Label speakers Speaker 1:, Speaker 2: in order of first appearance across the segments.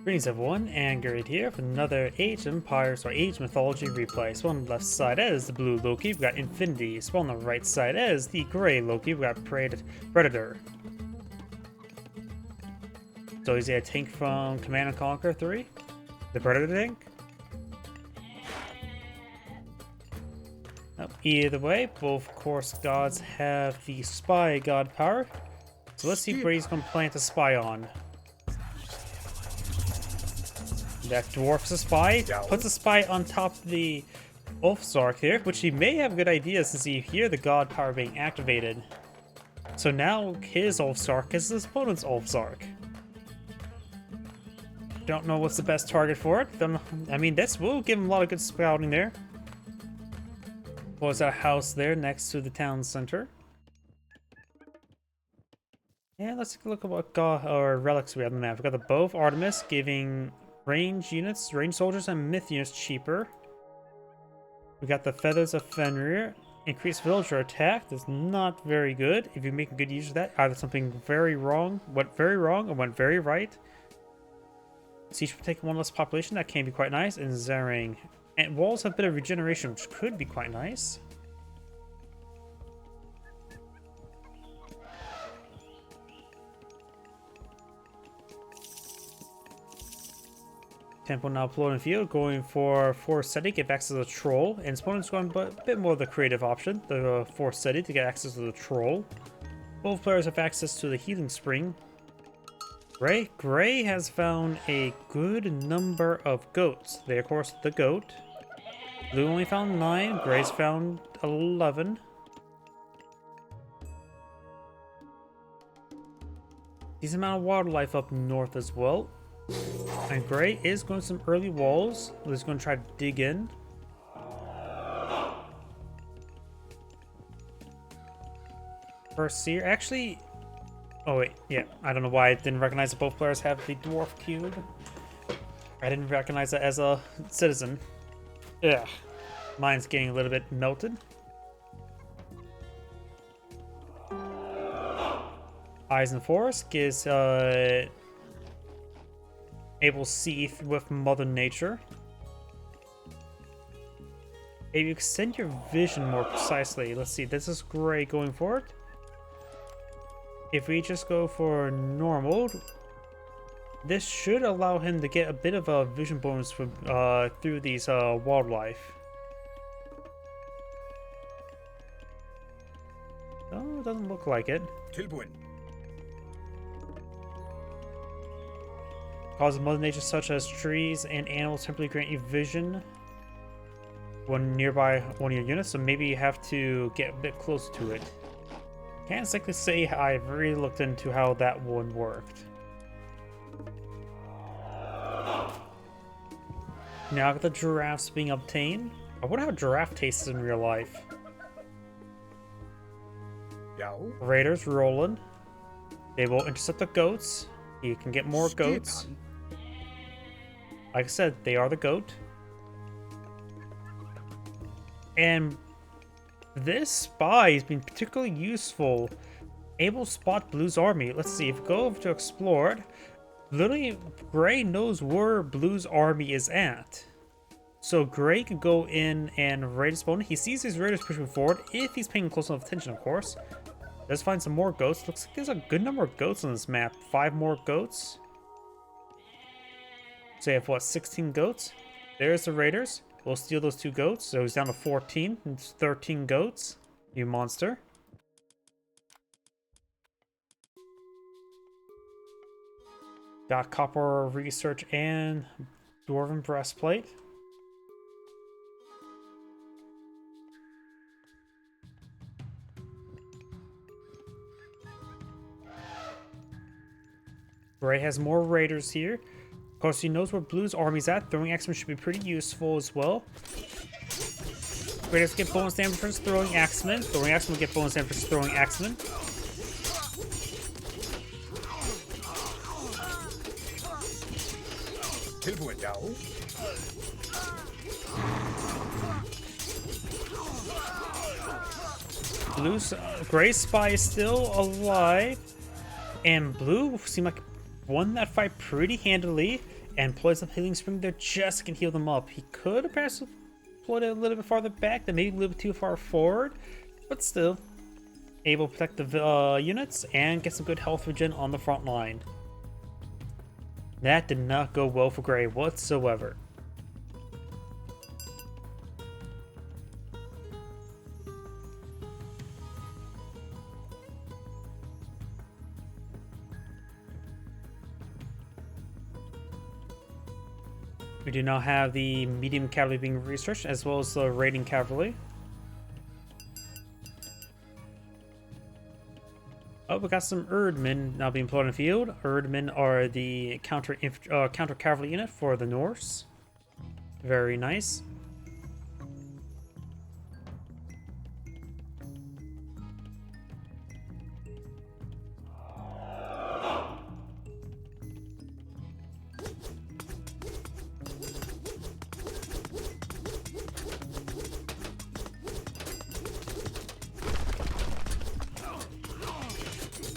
Speaker 1: Greetings everyone, and Garrett here for another Age of Empires or Age Mythology Replay. So on the left side is the blue Loki, we've got Infinity. So on the right side is the gray Loki, we've got Predator. So is he a tank from Command & Conquer 3? The Predator tank? Either way, both course gods have the spy god power. So let's see where he's going to plant a spy on. That dwarfs a spy, puts a spy on top of the Ulfsark here, which he may have a good idea since he hear the god power being activated. So now his Ulfsark is his opponent's Ulfsark. Don't know what's the best target for it. I mean, this will give him a lot of good scouting there. Was a house there next to the town center. Yeah, let's take a look at what relics we have on the map. We got the Bow of Artemis giving range units, range soldiers, and myth units cheaper. We got the Feathers of Fenrir. Increased villager attack. That's not very good. If you make a good use of that, either something went very wrong, or went very right. Siege will take one less population. That can be quite nice. And Zering. And walls have a bit of regeneration, which could be quite nice. Temple now deployed in field, going for Force City, get access to the Troll. And his opponent's going a bit more of the creative option, the Force City, to get access to the Troll. Both players have access to the Healing Spring. Gray has found a good number of goats. They, of course, the goat. Blue only found 9, Gray's found 11. Decent amount of wildlife up north as well. And Gray is going some early walls. He's going to try to dig in. First Seer. Actually... Oh wait, yeah. I don't know why I didn't recognize that both players have the Dwarf Cube. I didn't recognize that as a citizen. Yeah. Mine's getting a little bit melted. Eyes in the Forest gives able to see with Mother Nature. If you extend your vision more precisely, let's see, this is Gray going for it. If we just go for normal, this should allow him to get a bit of a vision bonus from, through these wildlife. Oh, it doesn't look like it. Causes Mother Nature such as trees and animals simply grant you vision when nearby one of your units, so maybe you have to get a bit closer to it. Can't exactly say I've really looked into how that one worked. Now got the giraffes being obtained. I wonder how giraffe tastes in real life. Raiders rolling. They will intercept the goats. You can get more goats. Like I said, they are the goat. And this spy has been particularly useful. Able to spot Blue's army. Let's see, if we go over to explore it, literally Gray knows where Blue's army is at. So Gray can go in and raid his opponent. He sees his raiders pushing forward, if he's paying close enough attention, of course. Let's find some more goats. Looks like there's a good number of goats on this map. 5 more goats. So you have, what, 16 goats? There's the raiders. We'll steal those 2 goats. So he's down to 14. It's 13 goats. You monster. Got copper research and dwarven breastplate. Gray has more raiders here. Of course, he knows where Blue's army's at. Throwing Axemen should be pretty useful as well. Raiders get bonus damage for throwing Axemen. Throwing Axemen get bonus damage for throwing Axemen. Blue's Gray's spy is still alive. And Blue seemed like won that fight pretty handily. and Poison Healing Spring there just can heal them up. He could have perhaps deployed it a little bit farther back, then maybe a little bit too far forward, but still able to protect the units and get some good health regen on the front line. That did not go well for Gray whatsoever. We do now have the medium cavalry being researched, as well as the raiding cavalry. Oh, we got some Erdmen now being employed in the field. Erdmen are the counter cavalry unit for the Norse. Very nice.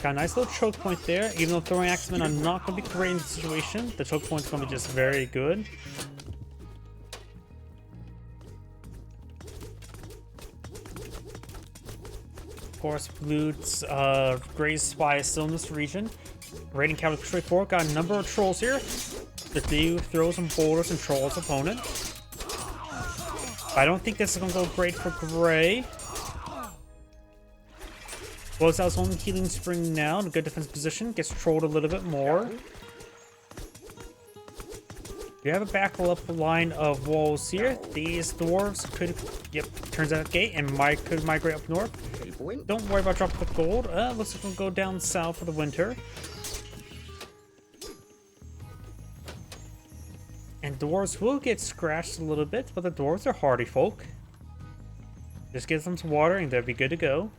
Speaker 1: Got a nice little choke point there. Even though throwing axemen are not going to be great in the situation, the choke point's going to be just very good. Of course, Gray's spy is still in this region. Raiding cavalry straight forward. Got a number of trolls here. The dude throws some boulders and trolls opponent. I don't think this is going to go great for Gray. Blows out his own healing spring now in a good defense position. Gets trolled a little bit more. We have a backup line of walls here. These dwarves could, turns out gate and could migrate up north. Don't worry about dropping the gold. Looks like we'll go down south for the winter. And dwarves will get scratched a little bit, but the dwarves are hardy folk. Just give them some water and they'll be good to go.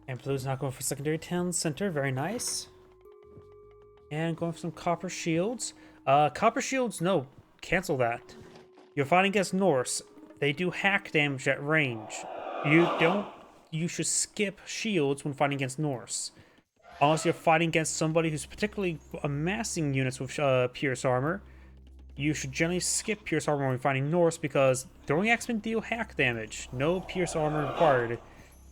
Speaker 1: And Blue's not going for secondary town center. Very nice. And going for some copper shields. Copper shields, no. Cancel that. You're fighting against Norse. They do hack damage at range. You should skip shields when fighting against Norse. Unless you're fighting against somebody who's particularly amassing units with pierce armor. You should generally skip pierce armor when fighting Norse because throwing axemen deal hack damage. No pierce armor required.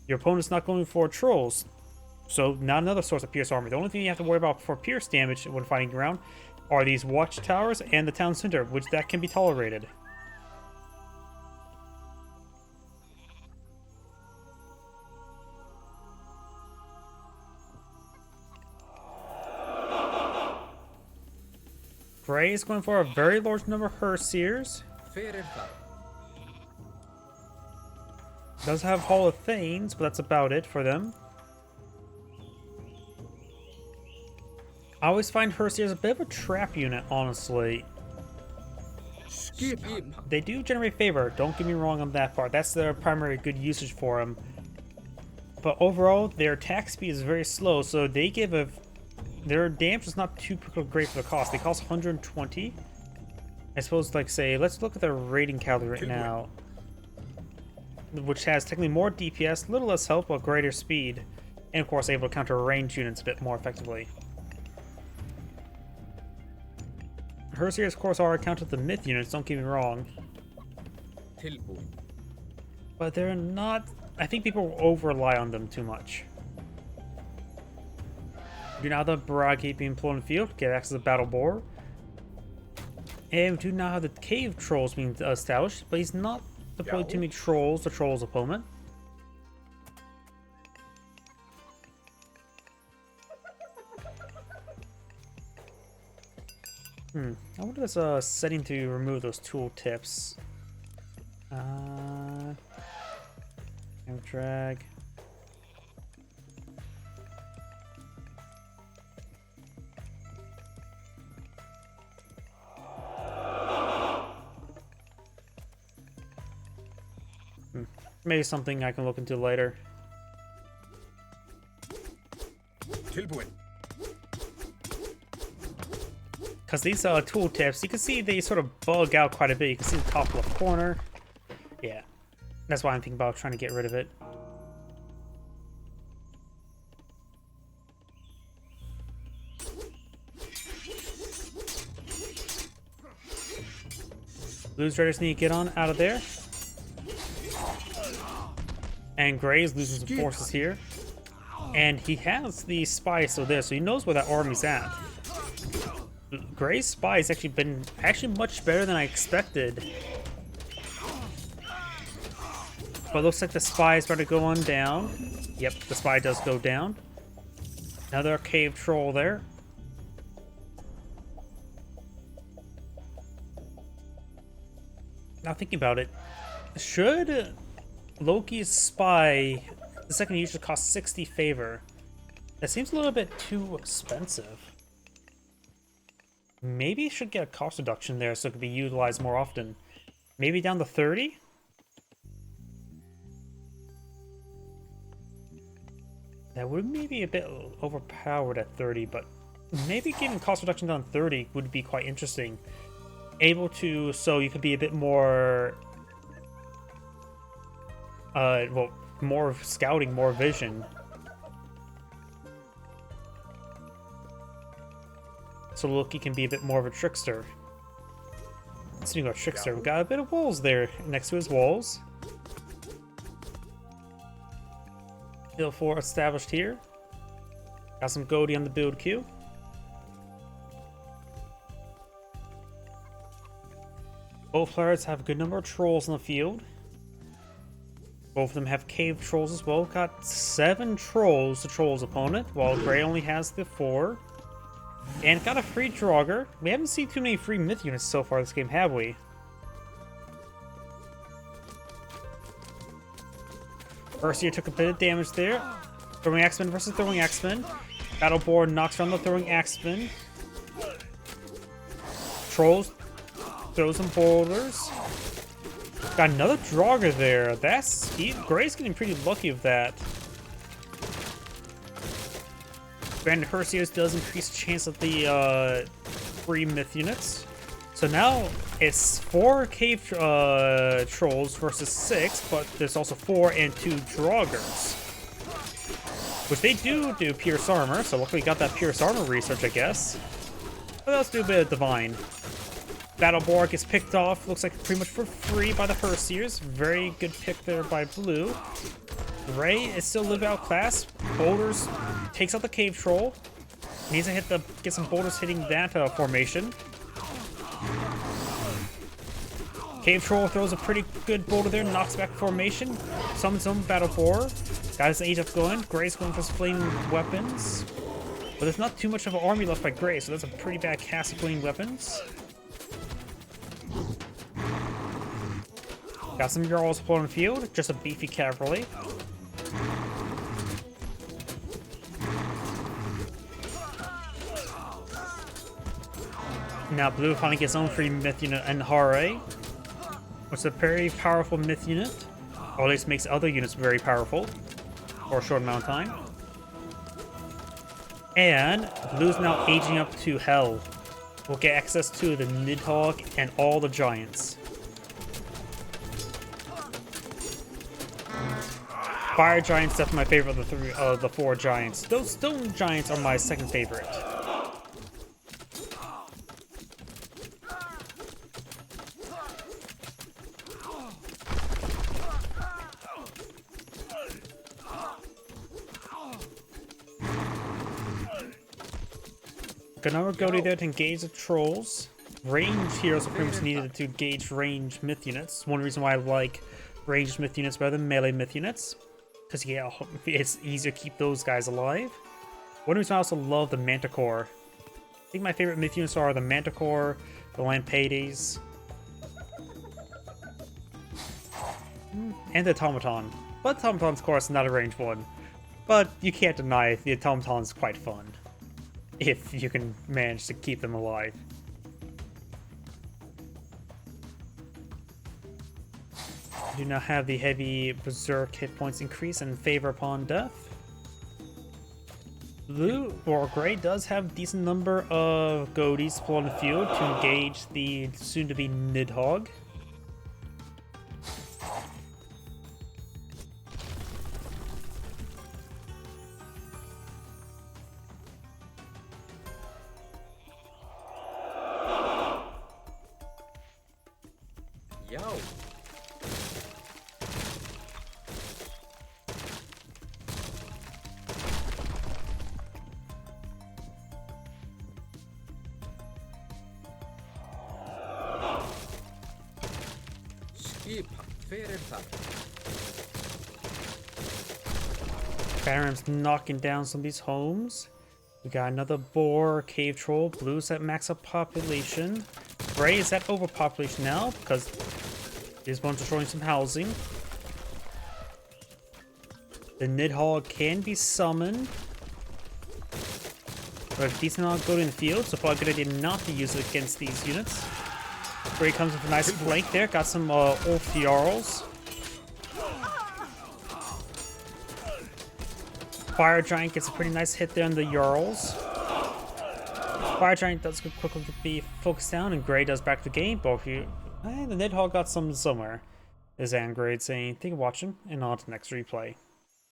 Speaker 1: Your opponent's not going for trolls, so not another source of pierce armor. The only thing you have to worry about for pierce damage when fighting ground are these watchtowers and the town center, which that can be tolerated. Gray is going for a very large number of Herseers. Does have Hall of Thanes, but that's about it for them. I always find Herseers a bit of a trap unit, honestly. They do generate favor, don't get me wrong on that part. That's their primary good usage for them. But overall, their attack speed is very slow, so they give their damage is not too great for the cost. They cost 120. I suppose, like, say, let's look at their raiding cavalry right now, which has technically more DPS, a little less health, but greater speed. And of course, able to counter ranged units a bit more effectively. Herseers, of course, are counted the myth units, don't get me wrong. But they're not... I think people over-rely on them too much. We do now have the Barrage being employed in the field, get access to the Battle Boar. And we do now have the Cave Trolls being established, but he's not deployed too many trolls to troll his opponent. I wonder if there's a setting to remove those tooltips. Drag. Maybe something I can look into later. because these tooltips, you can see they sort of bug out quite a bit. You can see the top left corner. Yeah, that's why I'm thinking about trying to get rid of it. Blues Raiders need to get on out of there. And Gray's losing some forces here. And he has the spy still there, so he knows where that army's at. Gray's spy has actually been much better than I expected. But it looks like the spy is about to go on down. Yep, the spy does go down. Another cave troll there. Now thinking about it, should Loki's spy, the second usually costs 60 favor? That seems a little bit too expensive. Maybe it should get a cost reduction there so it could be utilized more often. Maybe down to 30? That would maybe a bit overpowered at 30, but maybe giving cost reduction down to 30 would be quite interesting. Able to, so you could be a bit more, well, more scouting, more vision. So Loki can be a bit more of a trickster. Speaking of trickster, we got a bit of walls there next to his walls. Build 4 established here. Got some Goldie on the build queue. Both players have a good number of trolls in the field. Both of them have cave trolls as well. Got 7 trolls to troll his opponent, while Gray only has the 4. And got a free Draugr. We haven't seen too many free myth units so far this game, have we? First year took a bit of damage there. Throwing Axeman versus Throwing Axeman. Battleboard knocks down the Throwing Axeman. Trolls throws some boulders. Got another Draugr there. Gray's getting pretty lucky with that. Grand Perseus does increase the chance of the free myth units. So now it's 4 cave trolls versus 6, but there's also 4 and 2 Draugrs. Which they do pierce armor, so luckily got that pierce armor research, I guess. But let's do a bit of divine. Battleborg gets picked off, looks like pretty much for free by the Perseus. Very good pick there by Blue. Gray is still a little bit outclassed. Boulders takes out the cave troll. Needs to get some boulders hitting that formation. Cave troll throws a pretty good boulder there, knocks back formation. Summons him, battle boar. Got his age up going. Gray's going for his flame weapons. But there's not too much of an army left by Gray, so that's a pretty bad cast of flame weapons. Got some Jarls on the field, just a beefy cavalry. Now Blue finally gets his own free myth unit, and Hare, which is a very powerful myth unit, or at least makes other units very powerful for a short amount of time. And Blue's now aging up to hell. We'll get access to the Nidhogg and all the giants. Fire Giant's definitely my favorite of the 4 giants. Those stone giants are my second favorite. Got another Goaty there to engage the trolls. Range heroes are pretty much needed to engage range myth units. One reason why I like ranged myth units better than melee myth units. Because yeah, it's easier to keep those guys alive. One reason I also love the Manticore. I think my favorite myth units are the Manticore, the Lampades, and the Automaton. But the Automaton's, of course, not a ranged one. But you can't deny the Automaton's quite fun, if you can manage to keep them alive. Do not have the heavy berserk hit points increase and favor upon death. Blue or Gray does have a decent number of goatees to pull on the field to engage the soon-to-be Nidhogg.
Speaker 2: Yo.
Speaker 1: Baron's knocking down some of these homes. We got another boar, cave troll. Blue's at max up population. Gray is at overpopulation now because these ones are showing some housing. The Nidhogg can be summoned. We have a decent amount of goat in the field, so probably a good idea not to use it against these units. Gray comes with a nice flank there. Got some Ulf Jarls. Fire Giant gets a pretty nice hit there on the Jarls. Fire Giant does quickly be focused down, and Gray does back the game. Both you, and the Nidhogg got some somewhere. Is Angrade saying, "Thank you for watching," and on to the next replay.